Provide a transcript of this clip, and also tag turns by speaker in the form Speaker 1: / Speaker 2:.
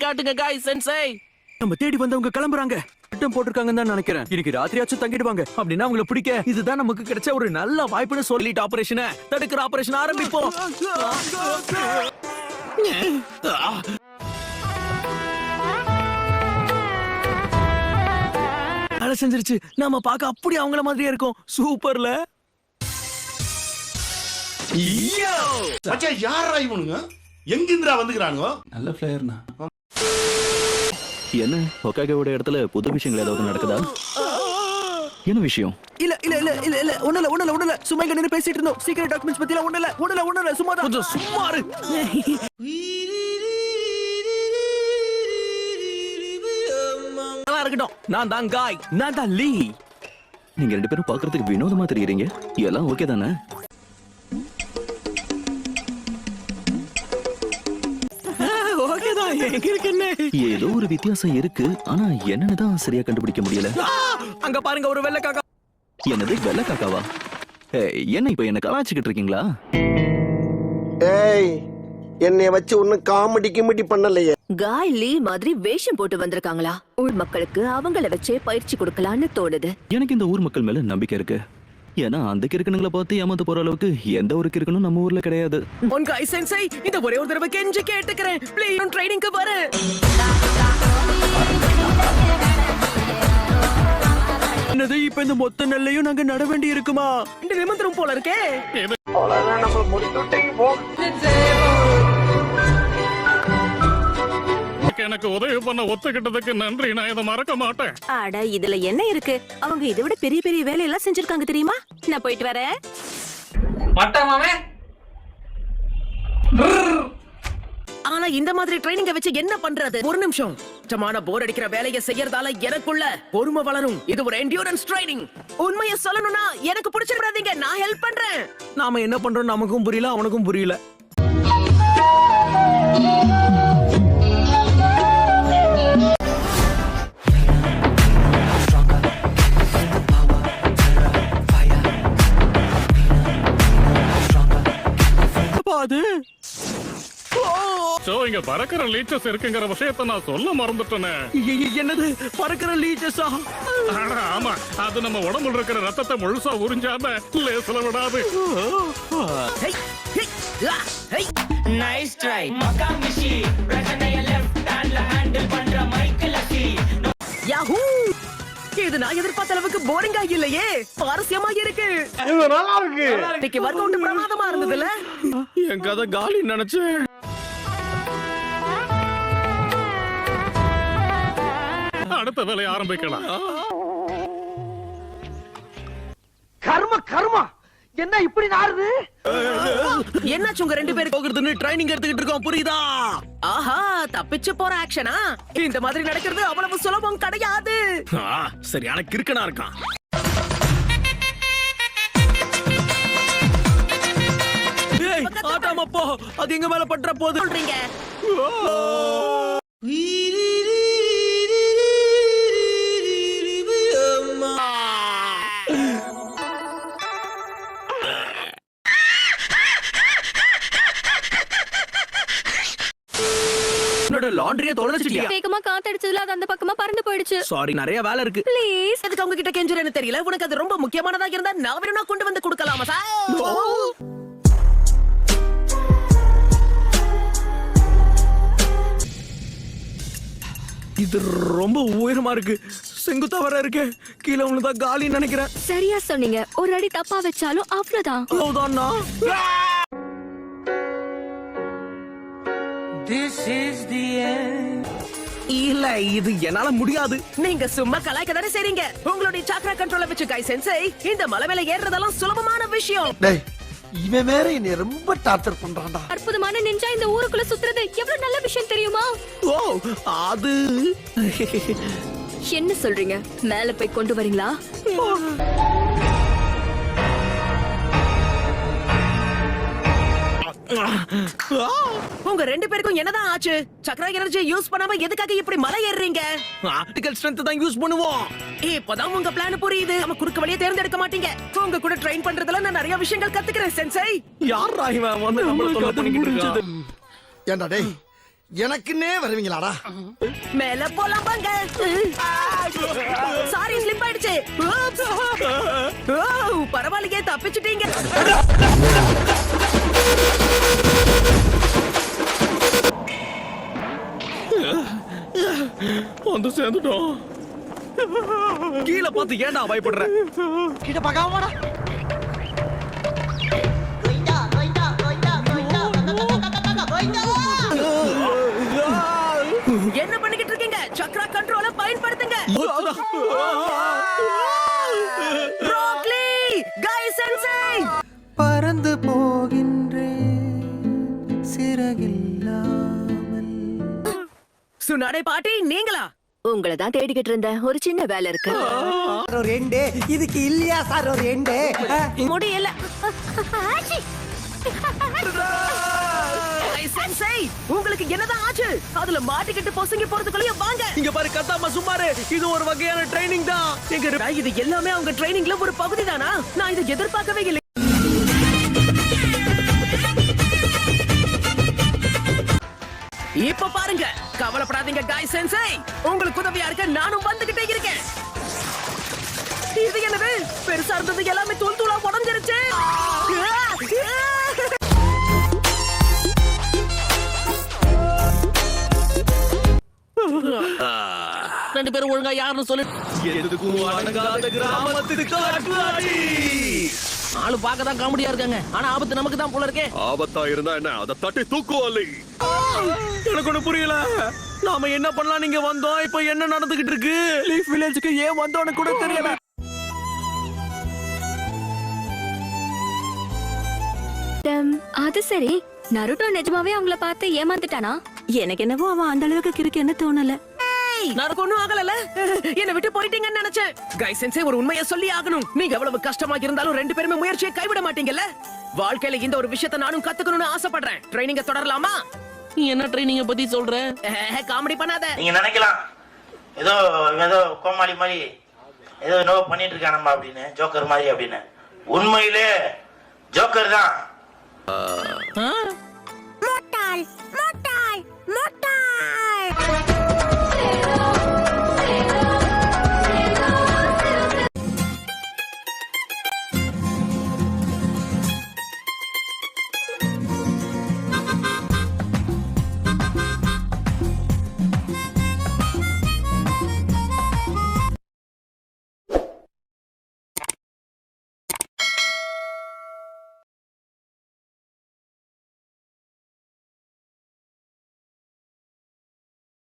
Speaker 1: காட்டுங்க காய் சென்சை.
Speaker 2: நம்ம தேடி வந்தவங்க கிளம்புறாங்க. திட்டம் போட்டிருக்காங்கன்னு தான் நினைக்கிறேன். இன்னைக்கு ராத்திரியாச்சும் தங்கிடுவாங்க. அப்படின்னா அவங்கள பிடிக்க இதுதான் நமக்கு கிடைச்ச ஒரு நல்ல வாய்ப்புன்னு சொல்லிட்டு ஆபரேஷனை தடுக்கிற ஆபரேஷன் ஆரம்பிப்போம். வேலை செஞ்சிருச்சு. நாம பார்க்க அப்படி அவங்கள மாதிரியே இருக்கும். சூப்பர்ல.
Speaker 3: யாரா இவனுங்க? எங்கிந்திரா வந்துக்கிறானுங்க?
Speaker 4: நல்ல பிளேயர்னா.
Speaker 5: என்ன ஹொக்காகேவோட இடத்துல புது விஷயங்கள் ஏதாவது நடக்குதா? என்ன விஷயம்?
Speaker 2: இல்ல இல்ல இல்ல இல்ல இல்ல ஒண்ணல சும்மா இங்க நின்னு பேசிட்டு இருந்தோம். சீக்ரெட் டாக்குமெண்ட்ஸ் பத்தில ஒண்ணல சும்மா தான். கொஞ்சம் சும்மா இரு. நல்லா இருக்கட்டும். நான் தான் காய். நான் தான் லீ.
Speaker 5: நீங்க ரெண்டு பேரும் பார்க்கிறதுக்கு வினோதமா தெரியுறீங்க. எல்லாம் ஓகே தானே? ஏதோ ஒரு வித்தியாசம் இருக்கு. ஆனா என்னன்னுதான் சரியா கண்டுபிடிக்க முடியல.
Speaker 2: அங்க பாருங்க ஒரு வெள்ளை காக்கா.
Speaker 5: என்னது வெள்ளை காக்காவா? என்ன இப்ப என்ன கலாச்சிக்கிட்டு இருக்கீங்களா?
Speaker 6: ஏய், என்னைய வச்சு ஒன்னும் காமெடி கிமெடி பண்ணலையே.
Speaker 7: காய் லீ மாதிரி வேஷம் போட்டு வந்திருக்காங்களா? ஊர் மக்களுக்கு அவங்கள வச்சே பயிற்சி கொடுக்கலான்னு தோணுது.
Speaker 5: எனக்கு இந்த ஊர் மக்கள் மேல நம்பிக்கை இருக்கு. ஏன்னா அந்த கிறுக்கனுங்களை பார்த்து ஏமாந்து போற அளவுக்கு எந்த ஒரு கிறுக்கனும் நம்ம ஊர்ல கிடையாது.
Speaker 2: உன் காய் சென்சை, இந்த ஒரே ஒரு தடவை கெஞ்சி கேட்டுக்கிறேன். ப்ளீஸ் ட்ரைனிங்க்கு வர. என்னது இப்ப இந்த மொத்த நெல்லையும் நாங்க நட வேண்டி இருக்குமா? இந்த நிமந்திரம் போல இருக்கே.
Speaker 8: எனக்கு உதவி பண்ண ஒத்துக்கிட்டதுக்கு நன்றி. நான் இதை மறக்க மாட்டேன்.
Speaker 7: அட இதுல என்ன இருக்கு? அவங்க இதை விட பெரிய பெரிய வேலையெல்லாம் செஞ்சிருக்காங்க தெரியுமா? நான் போயிட்டு வரேன்.
Speaker 1: ஆனா இந்த மாதிரி ட்ரைனிங்க வச்சு என்ன பண்றது?
Speaker 2: ஒரு நிமிஷம். சமான போர் அடிக்கிற வேலையை செய்யறதால எனக்குள்ள பொறுமை வளரும். இது ஒரு என்டியூரன்ஸ் ட்ரைனிங்.
Speaker 1: உண்மையை சொல்லணும்னா எனக்கு பிடிச்சிடாதீங்க. நான் ஹெல்ப் பண்றேன்.
Speaker 2: நாம என்ன பண்றோம் நமக்கும் புரியல, அவனுக்கும் புரியல.
Speaker 8: இங்க பறக்கிற லீச்சஸ் இருக்குங்கிற விஷயத்தை நான் சொல்ல மறந்துட்டேனே.
Speaker 2: என்னது பறக்கிற லீச்சஸா?
Speaker 8: ஆமா, அது நம்ம உடம்புல இருக்கிற ரத்தத்தை முழுசா உறிஞ்சாம லேசுல விடாது.
Speaker 1: Nice try. யாஹூ! இது நான் எதிர்பார்த்த அளவுக்கு போரிங்கா இல்லையே, சுவாரஸ்யமா இருக்கு.
Speaker 3: நல்லா இருக்கு.
Speaker 1: இன்னைக்கு வொர்க் அவுட் பிரமாதமா இருந்ததுல.
Speaker 2: என் கதை காலி நினைச்சேன்.
Speaker 8: அடுத்த வேலையை ஆரம்பிக்கலாம்.
Speaker 6: கர்மா என்ன இப்படி நாறுது?
Speaker 1: என்னாச்சு உங்க ரெண்டு பேரும்
Speaker 2: போகிறதுன்னு ட்ரைனிங் எடுத்துக்கிட்டு இருக்கோம், புரியுதா?
Speaker 1: ஆஹா, தப்பிச்சு போற ஆக்ஷனா? இந்த மாதிரி நடக்கிறது அவ்வளவு சுலபம் கிடையாது.
Speaker 2: சரியான கிறுக்கனா இருக்கான். ஆட்டாமப்போ, அது எங்க மேல பற்ற போது
Speaker 1: சொல்றீங்க.
Speaker 2: லாண்டரியை தொலைச்சிட்டியா?
Speaker 7: வேகமா காத்தடிச்சதுல அது அந்த பக்கமா பறந்து போயிடுச்சு.
Speaker 2: சாரி, நிறைய வேலை இருக்கு.
Speaker 7: ப்ளீஸ்.
Speaker 1: எதுக்கு அவங்க கிட்ட கெஞ்சுறேன்னு தெரியல. உனக்கு அது ரொம்ப முக்கியமானதா இருந்தா நான் வேணும்னா கொண்டு வந்து கொடுக்கலாமா சார்?
Speaker 2: இது ரொம்ப உயரமா இருக்கு. செங்குத்தா வர இருக்கு. கீழே உள்ள காலி நினைக்கிறேன்.
Speaker 7: சரியா சொன்னீங்க. ஒரு அடி தப்பா வச்சாலும் அவ்வளவுதான்.
Speaker 2: அவ்வளவுதானா? இல்ல, இது என்னால முடியாது.
Speaker 1: நீங்க சும்மா கலாய்க்க தானே செய்றீங்க. உங்களுடைய சாக்ரா கண்ட்ரோல வச்சு காய் சென்சை, இந்த மலை மேல ஏறுறதெல்லாம் சுலபமான விஷயம்.
Speaker 6: டேய், இவன் வேற என்னை ரொம்ப டார்ச்சர் பண்றான்டா.
Speaker 7: அற்புதமான நிஞ்சா இந்த ஊருக்குள்ள சுத்துறது எவ்வளவு நல்ல விஷயம் தெரியுமா?
Speaker 2: ஓ, அது
Speaker 7: என்ன சொல்றீங்க? மேல போய் கொண்டு வரீங்களா?
Speaker 1: உங்க ரெண்டு பேருக்கும் என்னதான் ஆச்சு? சக்ரா எனர்ஜி யூஸ் பண்ணாம எதுக்காக இப்படி மலை ஏறுறீங்க?
Speaker 2: ஆர்டிகல் ஸ்ட்ரென்த் தான் யூஸ் பண்ணுவோம்.
Speaker 1: இப்பதான் உங்க பிளான் புரியுது. நம்ம குறுக்கு வழியை தேர்ந்தெடுக்க மாட்டீங்க. உங்க கூட ட்ரெயின் பண்றதுல நான் நிறைய விஷயங்கள் கத்துக்கிறேன் சென்சை.
Speaker 2: யாரா இவன் வந்து நம்மள தொல்லை பண்ணிக்கிட்டு இருக்கான்?
Speaker 6: ஏண்டா டேய், எனக்குன்னே வருவீங்களாடா?
Speaker 1: மேல போலாம் வாங்க. சாரி ஸ்லிப் ஆயிடுச்சு. Oops. ஓ, பரவாயில்லையே தப்பிச்சிட்டீங்க.
Speaker 8: வந்து சேர்ந்துட்டோம்.
Speaker 2: கீழே பார்த்து ஏன்டா பயப்படுற?
Speaker 6: கிட்ட பார்க்காம வாடா.
Speaker 1: என்ன பண்ணிக்கிட்டு இருக்கீங்க? சக்ரா கண்ட்ரோல பயன்படுத்துங்க. ப்ரோக்லி, கை சென்சை.
Speaker 4: பறந்து போகின்றேன் சிறகில்லாமல்.
Speaker 1: சுனாடே பாட்டி நீங்களா?
Speaker 7: உங்களை தான் தேடிக்கிட்டு இருந்தேன். ஒரு சின்ன வேலை இருக்கு.
Speaker 4: ஒரு எண்டு இதுக்கு இல்லையா சார்? ஒரு எண்டு
Speaker 1: முடியல. கை சென்சை, உங்களுக்கு என்னதான் ஆச்சு? அதுல மாட்டிக்கிட்டு பொசுங்கி போறதுக்குள்ளேயே வாங்க.
Speaker 2: இங்க பாரு கத்தாம சும்மாரு. இது ஒரு வகையான ட்ரைனிங் தான்.
Speaker 1: இது எல்லாமே அவங்க ட்ரைனிங்ல ஒரு பகுதி தானா? நான் இதை எதிர்பார்க்கவே இல்லை. இப்ப பாருங்க, கவலைப்படாதீங்க காய் சென்சை. உங்களுக்கு உதவியா இருக்க நானும் வந்துகிட்டே இருக்கேன். இது என்னது? பெருசா இருந்தது எல்லாமே தூள் தூளா உடைஞ்சிருச்சு. ரெண்டு பேரும் ஒழுங்கா யாருன்னு சொல்லு.
Speaker 2: எதுக்கும் அடங்காத கிராமத்துக்கு காட்டுவாடி.
Speaker 1: ஆளு பார்க்கதான் காமெடியா இருக்காங்க, ஆனா ஆபத்து நமக்கு தான் போல இருக்கே.
Speaker 8: ஆபத்தா இருந்தா என்ன, அதை தட்டி தூக்குவாளி.
Speaker 2: எனக்கு ஒண்ணு புரியல. நாம என்ன பண்ணலாம் நீங்க வந்தோம், இப்ப என்ன நடந்துகிட்டு இருக்கு? லீஃப் வில்லேஜுக்கு ஏன் வந்தோன்னு கூட தெரியல.
Speaker 7: அது சரி, நருட்டோ நிஜமாவே அவங்கள பார்த்து ஏமாந்துட்டானா? எனக்கு என்னவோ அவன் அந்த அளவுக்கு கிறுக்குன்னு தோணல.
Speaker 1: எனக்கு ஒண்ணும் ஆகல. என்ன விட்டு போயிட்டீங்கன்னு நினைச்சேன். கை சென்சை, ஒரு உண்மையை சொல்லி ஆகணும். நீங்க எவ்வளவு கஷ்டமா இருந்தாலும் ரெண்டு பேருமே முயற்சியை கைவிட மாட்டீங்கல்ல. வாழ்க்கையில இந்த ஒரு விஷயத்தை நானும் கத்துக்கணும்னு ஆசைப்படுறேன். ட்ரைனிங்க தொடரலாமா?
Speaker 9: என்ன ட்ரைனிங்க பத்தி சொல்ற?
Speaker 1: காமெடி பண்ணாத.
Speaker 10: நீங்க நினைக்கலாம் ஏதோ ஏதோ கோமாளி மாதிரி ஏதோ என்னவோ பண்ணிட்டு இருக்கானம்மா அப்படின்னு, ஜோக்கர் மாதிரி அப்படின்னு. உண்மையிலே ஜோக்கர் தான்.